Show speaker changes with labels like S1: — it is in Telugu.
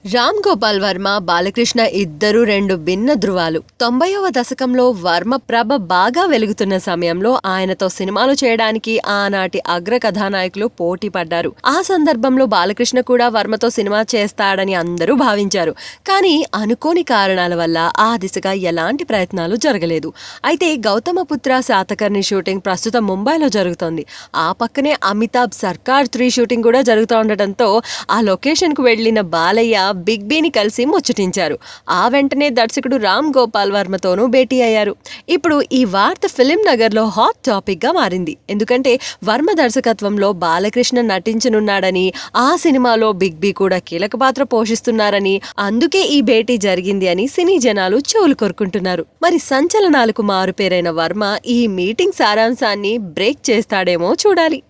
S1: రామ్ గోపాల్ వర్మ, బాలకృష్ణ ఇద్దరు రెండు భిన్న ధృవాలు. 90వ దశకంలో వర్మ ప్రభ బాగా వెలుగుతున్న సమయంలో ఆయనతో సినిమాలు చేయడానికి ఆనాటి అగ్ర కథానాయకులు పోటీ పడ్డారు. ఆ సందర్భంలో బాలకృష్ణ కూడా వర్మతో సినిమా చేస్తాడని అందరూ భావించారు. కానీ అనుకోని కారణాల వల్ల ఆ దిశగా ఎలాంటి ప్రయత్నాలు జరగలేదు. అయితే గౌతమపుత్ర శాతకర్ణి షూటింగ్ ప్రస్తుతం ముంబైలో జరుగుతోంది. ఆ పక్కనే అమితాబ్ సర్కార్ 3 షూటింగ్ కూడా జరుగుతూ ఉండటంతో ఆ లొకేషన్ కు వెళ్లిన బాలయ్య బిగ్ బీని కలిసి ముచ్చటించారు. ఆ వెంటనే దర్శకుడు రామ్ గోపాల్ వర్మతోనూ భేటీ అయ్యారు. ఇప్పుడు ఈ వార్త ఫిలిం నగర్ లో హాట్ టాపిక్ గా మారింది. ఎందుకంటే వర్మ దర్శకత్వంలో బాలకృష్ణ నటించనున్నాడని, ఆ సినిమాలో బిగ్ బీ కూడా కీలక పాత్ర పోషిస్తున్నారని, అందుకే ఈ భేటీ జరిగింది అని సినీ జనాలు చెవులు కొరుకుంటున్నారు. మరి సంచలనాలకు మారుపేరైన వర్మ ఈ మీటింగ్ సారాంశాన్ని బ్రేక్ చేస్తాడేమో చూడాలి.